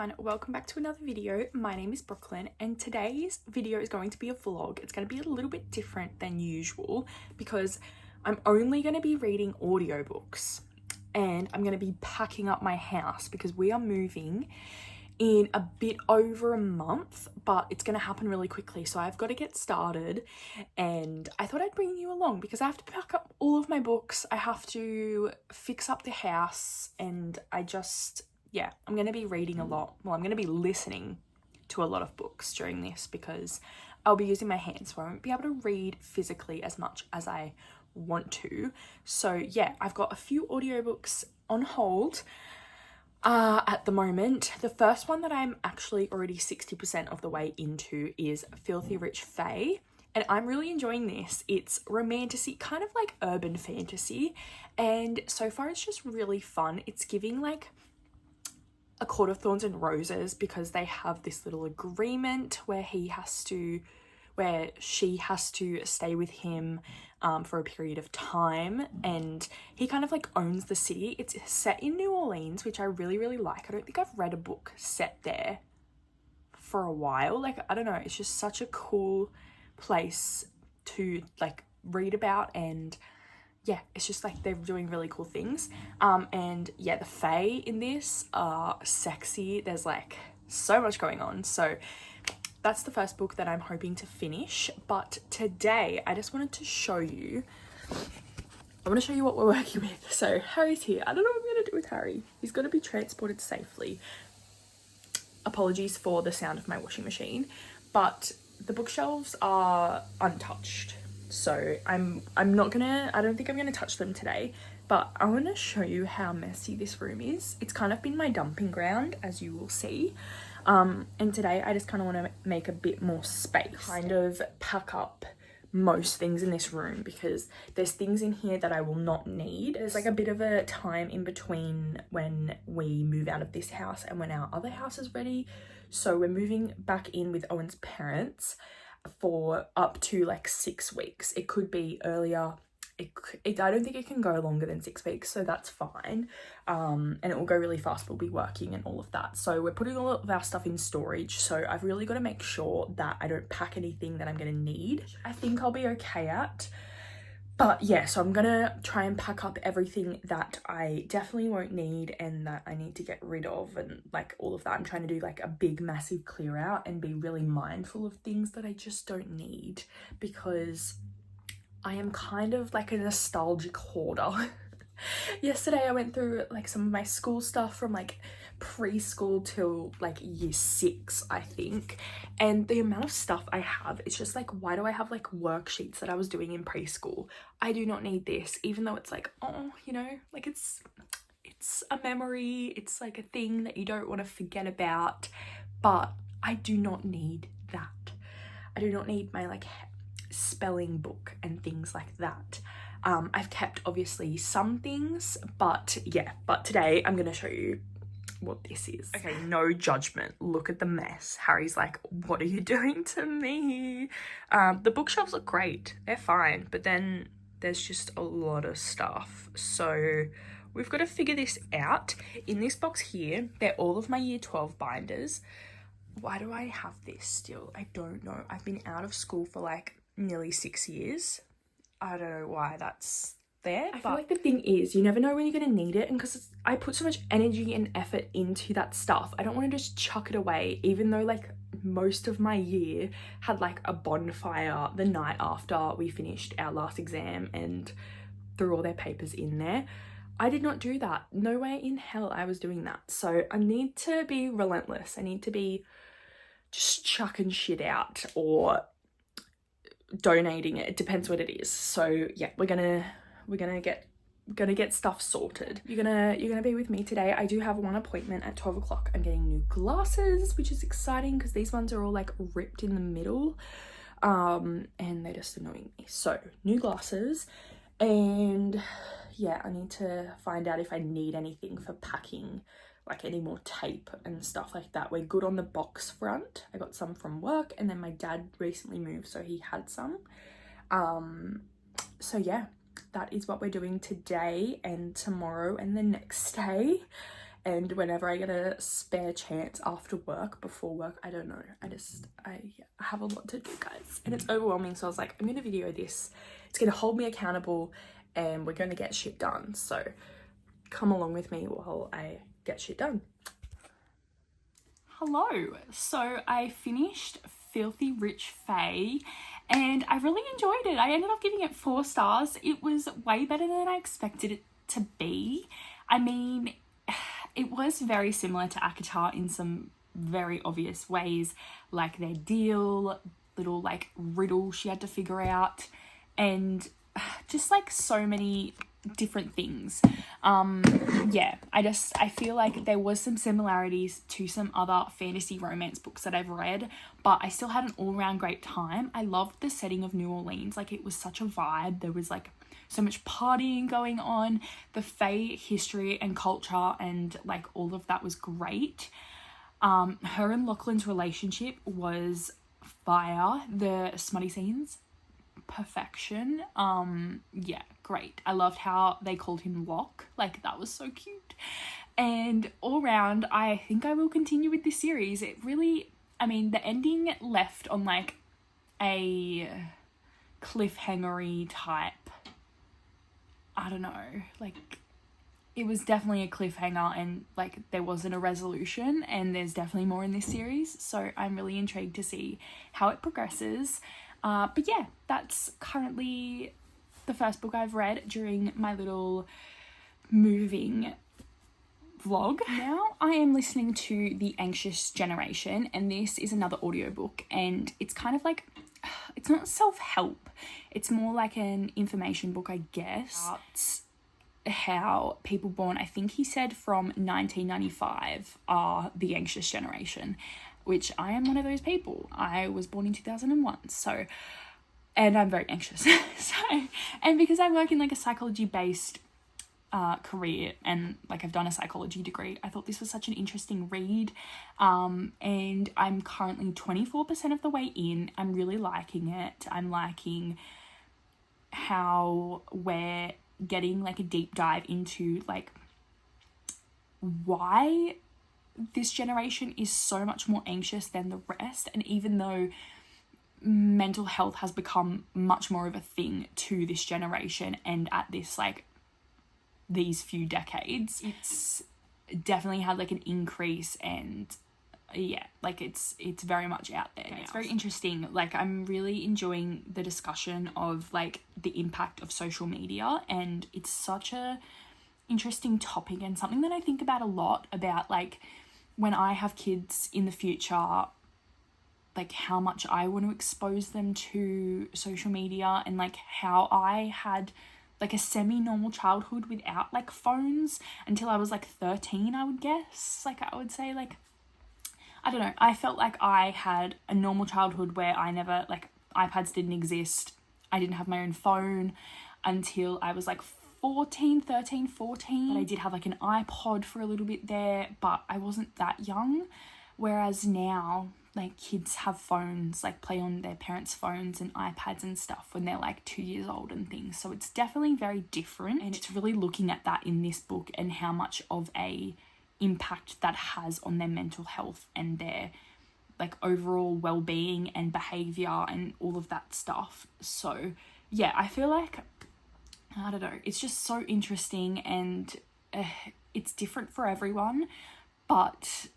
everyone, welcome back to another video. My name is Brooklyn and today's video is going to be a vlog. It's going to be a little bit different than usual because I'm only going to be reading audiobooks and I'm going to be packing up my house because we are moving in a bit over a month, but it's going to happen really quickly, so I've got to get started. And I thought I'd bring you along because I have to pack up all of my books, I have to fix up the house, and I'm going to be reading a lot. Well, I'm going to be listening to a lot of books during this because I'll be using my hands, so I won't be able to read physically as much as I want to. So yeah, I've got a few audiobooks on hold at the moment. The first one that I'm actually already 60% of the way into is Filthy Rich Fae, and I'm really enjoying this. It's romantasy, kind of like urban fantasy, and so far it's just really fun. It's giving like A Court of Thorns and Roses because they have this little agreement where she has to stay with him for a period of time, and he kind of like owns the city. It's set in New Orleans, which I really like. I don't think I've read a book set there for a while. Like, I don't know, it's just such a cool place to like read about, and yeah, it's just like they're doing really cool things. And yeah, the Fae in this are sexy. There's like so much going on. So that's the first book that I'm hoping to finish. But today I just wanted to show you, I want to show you what we're working with. So Harry's here. I don't know what I'm going to do with Harry. He's got to be transported safely. Apologies for the sound of my washing machine, but the bookshelves are untouched. So I don't think I'm gonna touch them today, but I want to show you how messy this room is. It's kind of been my dumping ground, as you will see. And today I just kind of want to make a bit more space, kind of pack up most things in this room because there's things in here that I will not need. There's like a bit of a time in between when we move out of this house and when our other house is ready. So we're moving back in with Owen's parents for up to like 6 weeks. It could be earlier. I don't think it can go longer than 6 weeks, so that's fine. And it will go really fast. We'll be working and all of that. So we're putting all of our stuff in storage. So I've really got to make sure that I don't pack anything that I'm going to need. I think I'll be okay at. But yeah, so I'm going to try and pack up everything that I definitely won't need and that I need to get rid of and like all of that. I'm trying to do like a big massive clear out and be really mindful of things that I just don't need because I am kind of like a nostalgic hoarder. Yesterday I went through like some of my school stuff from like preschool till like year 6, I think, and the amount of stuff I have, it's just like, why do I have like worksheets that I was doing in preschool? I do not need this, even though it's like, oh, you know, like it's a memory, it's like a thing that you don't want to forget about, but I do not need that. I do not need my like spelling book and things like that. I've kept obviously some things, but yeah, but today I'm gonna show you what this is. Okay, no judgment. Look at the mess. Harry's like, what are you doing to me? The bookshelves look great, they're fine, but then there's just a lot of stuff, so we've got to figure this out. In this box here, they're all of my year 12 binders. Why do I have this still? I don't know. I've been out of school for like nearly 6 years. I don't know why that's there. I feel like the thing is, you never know when you're going to need it, and because I put so much energy and effort into that stuff, I don't want to just chuck it away, even though like most of my year had like a bonfire the night after we finished our last exam and threw all their papers in there. I did not do that. No way in hell I was doing that. So I need to be relentless. I need to be just chucking shit out or donating it. It depends what it is. So yeah, we're gonna get stuff sorted. You're gonna be with me today. I do have one appointment at 12 o'clock. I'm getting new glasses, which is exciting because these ones are all like ripped in the middle, and they're just annoying me. So new glasses, and yeah, I need to find out if I need anything for packing, like any more tape and stuff like that. We're good on the box front. I got some from work, and then my dad recently moved, so he had some. So yeah, that is what we're doing today and tomorrow and the next day. and whenever I get a spare chance after work, before work, I don't know, I have a lot to do, guys, and it's overwhelming. So I was like, I'm gonna video this, it's gonna hold me accountable, and we're gonna get shit done. So come along with me while I get shit done. Hello. So I finished Filthy Rich Fae and I really enjoyed it. I ended up giving it 4 stars. It was way better than I expected it to be. I mean, it was very similar to ACOTAR in some very obvious ways, like their deal, little like riddle she had to figure out, and just like so many different things. Yeah, I feel like there was some similarities to some other fantasy romance books that I've read, but I still had an all-round great time. I loved the setting of New Orleans. Like, it was such a vibe. There was like so much partying going on. The Fae history and culture and like all of that was great. Her and Lachlan's relationship was fire. The smutty scenes, perfection. Yeah, great. I loved how they called him Locke. Like, that was so cute. And all round, I think I will continue with this series. It really, I mean, the ending left on like a cliffhangery type, I don't know, like it was definitely a cliffhanger, and like there wasn't a resolution, and there's definitely more in this series, so I'm really intrigued to see how it progresses. But yeah, that's currently the first book I've read during my little moving vlog. Now I am listening to The Anxious Generation, and this is another audiobook, and it's kind of like, it's not self-help, it's more like an information book, I guess, about how people born, I think he said from 1995, are the anxious generation, which I am one of those people. I was born in 2001, so, and I'm very anxious. So, and because I work in like a psychology based career, and like I've done a psychology degree, I thought this was such an interesting read, and I'm currently 24% of the way in. I'm really liking it. I'm liking how we're getting like a deep dive into like why this generation is so much more anxious than the rest. And even though mental health has become much more of a thing to this generation and at this like these few decades, it's definitely had like an increase, and yeah, like it's very much out there. It's very interesting. Like, I'm really enjoying the discussion of like the impact of social media, and it's such a interesting topic and something that I think about a lot, about like when I have kids in the future, like how much I want to expose them to social media, and like how I had like a semi-normal childhood without like phones until I was like 13, I would guess. Like, I would say, like, I don't know, I felt like I had a normal childhood where I never, like, iPads didn't exist. I didn't have my own phone until I was like 13, 14. But I did have like an iPod for a little bit there, but I wasn't that young. Whereas now, like, kids have phones, like play on their parents' phones and iPads and stuff when they're like 2 years old and things. So it's definitely very different, and it's really looking at that in this book and how much of a impact that has on their mental health and their like overall well-being and behavior and all of that stuff. So yeah, I feel like, I don't know, it's just so interesting, and it's different for everyone, but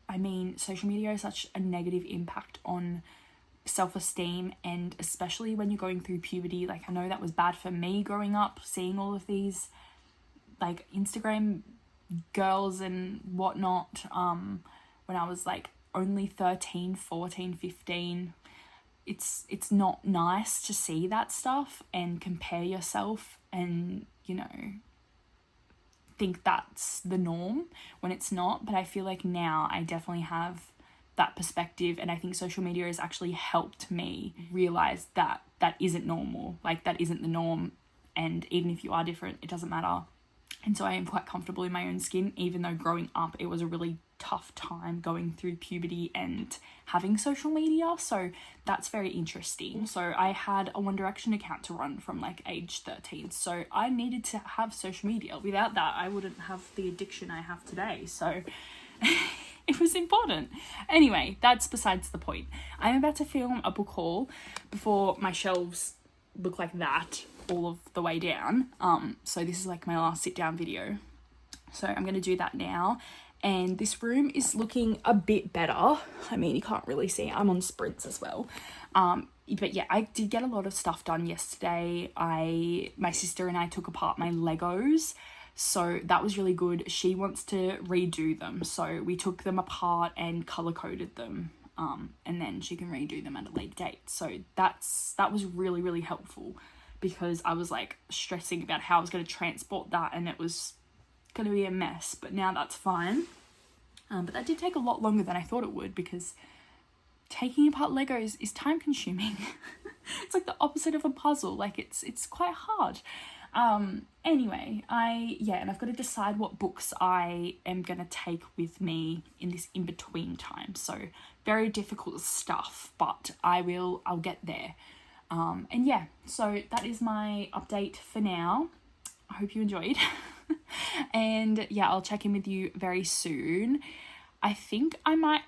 I mean, social media has such a negative impact on self-esteem, and especially when you're going through puberty. Like, I know that was bad for me growing up, seeing all of these like Instagram girls and whatnot, when I was like only 13, 14, 15. It's not nice to see that stuff and compare yourself and, you know, think that's the norm when it's not. But I feel like now I definitely have that perspective, and I think social media has actually helped me realize that that isn't normal, like that isn't the norm, and even if you are different, it doesn't matter. And so I am quite comfortable in my own skin, even though growing up it was a really tough time going through puberty and having social media. So that's very interesting. So I had a One Direction account to run from like age 13. So I needed to have social media. Without that, I wouldn't have the addiction I have today. So it was important. Anyway, that's besides the point. I'm about to film a book haul before my shelves look like that all of the way down. So this is like my last sit down video. So I'm going to do that now. And this room is looking a bit better. I mean, you can't really see. I'm on sprints as well. But yeah, I did get a lot of stuff done yesterday. My sister and I took apart my Legos. So that was really good. She wants to redo them. So we took them apart and color coded them. And then she can redo them at a later date. So that was really, really helpful, because I was like stressing about how I was going to transport that and it was going to be a mess, but now that's fine. But that did take a lot longer than I thought it would, because taking apart Legos is time consuming. It's like the opposite of a puzzle. Like it's quite hard. Anyway, and I've got to decide what books I am going to take with me in this in-between time. So very difficult stuff, but I'll get there. And yeah, so that is my update for now. I hope you enjoyed. And yeah, I'll check in with you very soon. I think I might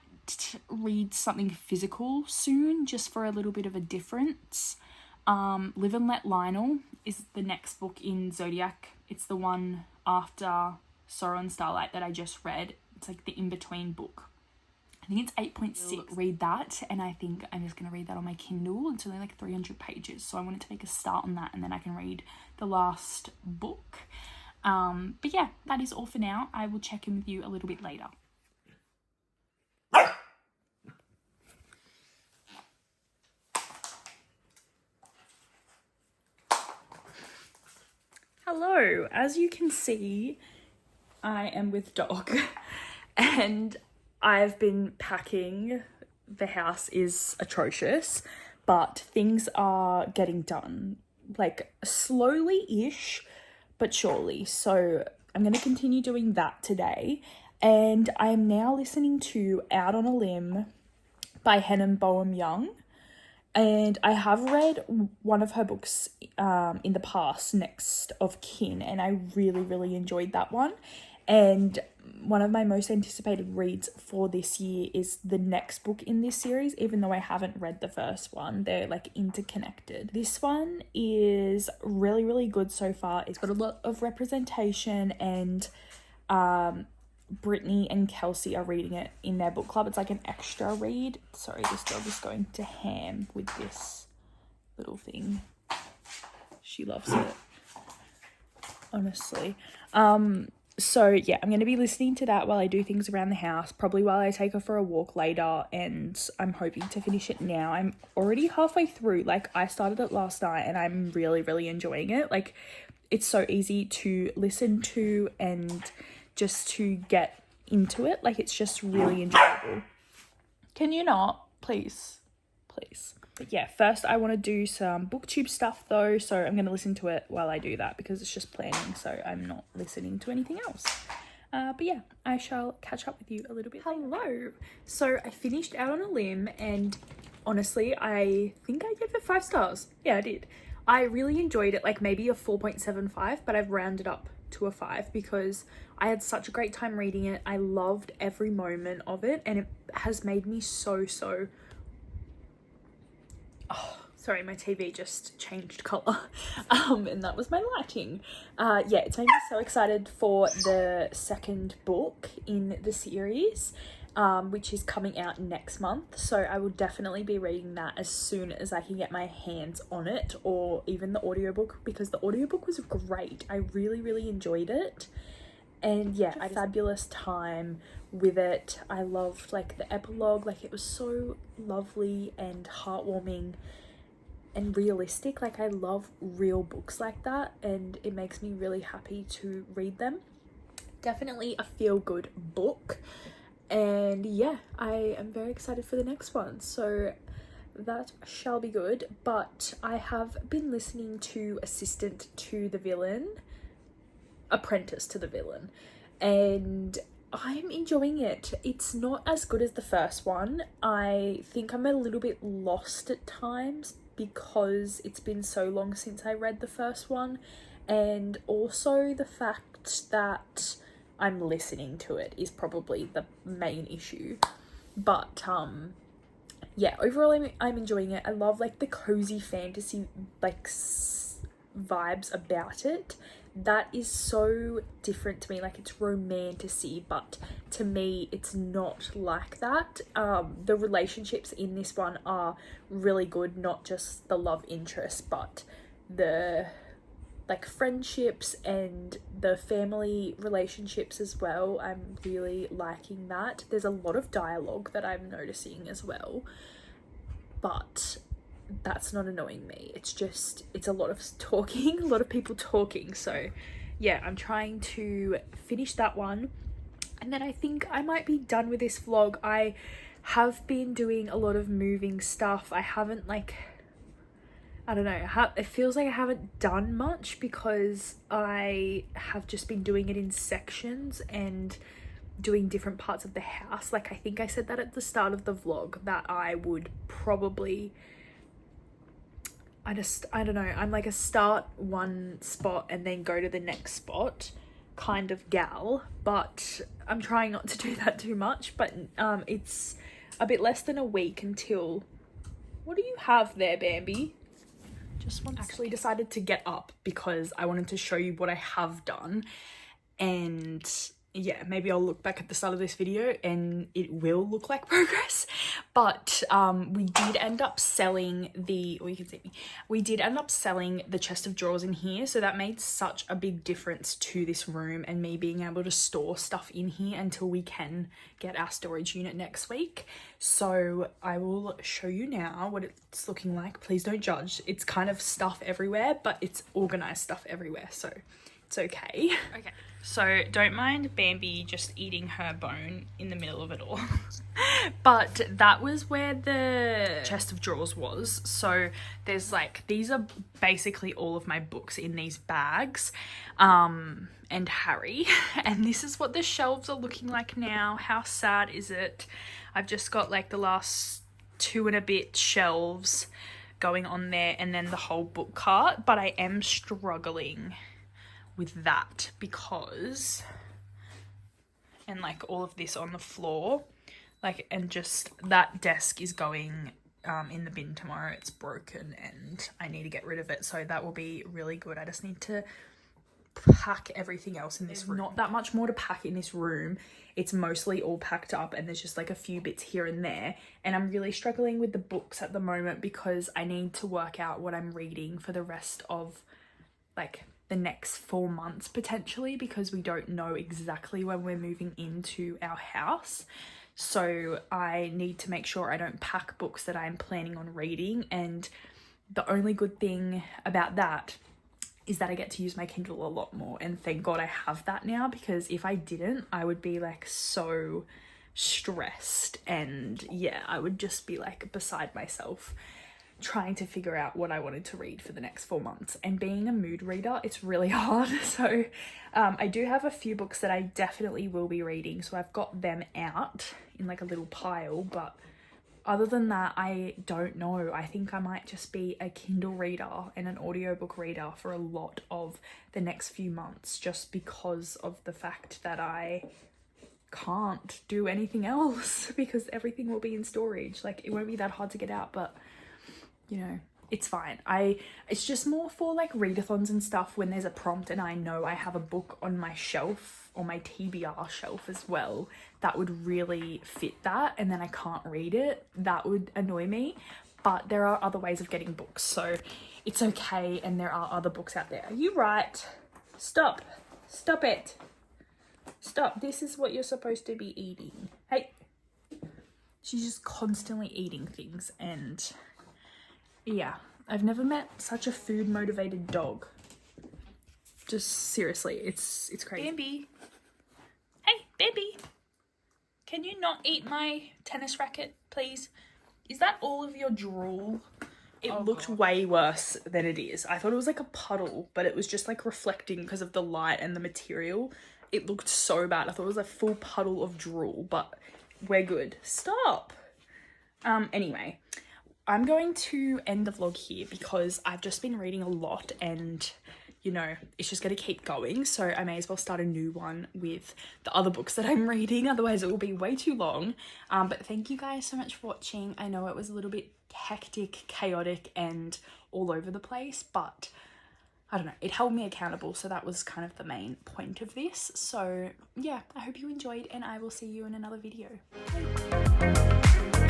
read something physical soon, just for a little bit of a difference. Live and Let Lionel is the next book in Zodiac. It's the one after Sorrow and Starlight that I just read. It's like the in-between book. I think it's 8.6. Read that, and I think I'm just going to read that on my Kindle. It's only like 300 pages, so I wanted to make a start on that, and then I can read the last book. But yeah, that is all for now. I will check in with you a little bit later. Hello, as you can see, I am with dog and I've been packing. The house is atrocious, but things are getting done, like slowly-ish, but surely. So I'm going to continue doing that today. And I'm now listening to Out on a Limb by Hannah Boehm Young. And I have read one of her books in the past, Next of Kin, and I really, really enjoyed that one. And one of my most anticipated reads for this year is the next book in this series, even though I haven't read the first one. They're like interconnected. This one is really, really good so far. It's got a lot of representation, and Brittany and Kelsey are reading it in their book club. It's like an extra read. Sorry, this dog is going to ham with this little thing. She loves it, honestly. So yeah, I'm going to be listening to that while I do things around the house, probably while I take her for a walk later, and I'm hoping to finish it now. I'm already halfway through. Like, I started it last night and I'm really, really enjoying it. Like, it's so easy to listen to and just to get into it. Like, it's just really enjoyable. Can you not? Please. But yeah, first I want to do some booktube stuff though, so I'm going to listen to it while I do that, because it's just planning, so I'm not listening to anything else. But yeah, I shall catch up with you a little bit later. Hello. So I finished Out on a Limb, and honestly, I think I gave it 5 stars. Yeah, I did. I really enjoyed it, like maybe a 4.75, but I've rounded up to a 5 because I had such a great time reading it. I loved every moment of it, and it has made me so sorry, my TV just changed colour, and that was my lighting. Yeah, it's made me so excited for the second book in the series, which is coming out next month. So I will definitely be reading that as soon as I can get my hands on it, or even the audiobook, because the audiobook was great. I really, really enjoyed it. And yeah, I had a fabulous time with it. I loved like the epilogue, like it was so lovely and heartwarming and realistic. Like, I love real books like that, and it makes me really happy to read them. Definitely a feel-good book. And yeah, I am very excited for the next one, so that shall be good. But I have been listening to Assistant to the Villain. apprentice to the villain, and I'm enjoying it. It's not as good as the first one. I think I'm a little bit lost at times because it's been so long since I read the first one, and also the fact that I'm listening to it is probably the main issue. But yeah, overall I'm enjoying it. I love like the cozy fantasy like vibes about it. That is so different to me. Like, it's romantasy, but to me it's not like that. The relationships in this one are really good, not just the love interest, but the like friendships and the family relationships as well. I'm really liking that. There's a lot of dialogue that I'm noticing as well, but that's not annoying me. It's just, it's a lot of talking, a lot of people talking. So yeah, I'm trying to finish that one, and then I think I might be done with this vlog. I have been doing a lot of moving stuff. I haven't like, I don't know, it feels like I haven't done much because I have just been doing it in sections and doing different parts of the house. Like, I think I said that at the start of the vlog that I would probably, I don't know, I'm like a start one spot and then go to the next spot kind of gal, but I'm trying not to do that too much. But it's a bit less than a week until, what do you have there, Bambi? Just one actually decided to get up because I wanted to show you what I have done, and yeah, maybe I'll look back at the start of this video and it will look like progress. But we did end up selling the, or you can see me, we did end up selling the chest of drawers in here, so that made such a big difference to this room and me being able to store stuff in here until we can get our storage unit next week. So I will show you now what it's looking like. Please don't judge, it's kind of stuff everywhere, but it's organized stuff everywhere, so it's okay. Okay, so don't mind Bambi just eating her bone in the middle of it all. But that was where the chest of drawers was. So there's like, these are basically all of my books in these bags, and Harry. And this is what the shelves are looking like now. How sad is it? I've just got like the last 2 and a bit shelves going on there, and then the whole book cart. But I am struggling with that because, and like all of this on the floor, like, and just that desk is going in the bin tomorrow. It's broken and I need to get rid of it, so that will be really good. I just need to pack everything else in this room. Not that much more to pack in this room. It's mostly all packed up and there's just like a few bits here and there, and I'm really struggling with the books at the moment because I need to work out what I'm reading for the rest of like the next 4 months potentially, because we don't know exactly when we're moving into our house. So I need to make sure I don't pack books that I'm planning on reading, and the only good thing about that is that I get to use my Kindle a lot more, and thank God I have that now, because if I didn't, I would be like so stressed, and yeah, I would just be like beside myself trying to figure out what I wanted to read for the next 4 months. And being a mood reader, it's really hard. So I do have a few books that I definitely will be reading, so I've got them out in like a little pile, but other than that, I don't know. I think I might just be a Kindle reader and an audiobook reader for a lot of the next few months, just because of the fact that I can't do anything else because everything will be in storage. Like, it won't be that hard to get out, but you know, it's fine. It's just more for like readathons and stuff when there's a prompt and I know I have a book on my shelf or my TBR shelf as well that would really fit that, and then I can't read it. That would annoy me. But there are other ways of getting books, so it's okay, and there are other books out there. Are you right? Stop. Stop it. Stop. This is what you're supposed to be eating. Hey. She's just constantly eating things, and yeah, I've never met such a food motivated dog. Just seriously, it's crazy. Bambi. Hey, Bambi. Can you not eat my tennis racket, please? Is that all of your drool It looked way worse than it is. I thought it was like a puddle, but it was just like reflecting because of the light and the material. It looked so bad. I thought it was a full puddle of drool, but we're good. Stop. Anyway, I'm going to end the vlog here because I've just been reading a lot and, you know, it's just going to keep going. So I may as well start a new one with the other books that I'm reading. Otherwise it will be way too long. But thank you guys so much for watching. I know it was a little bit hectic, chaotic and all over the place, but I don't know, it held me accountable. So that was kind of the main point of this. So yeah, I hope you enjoyed and I will see you in another video. Bye.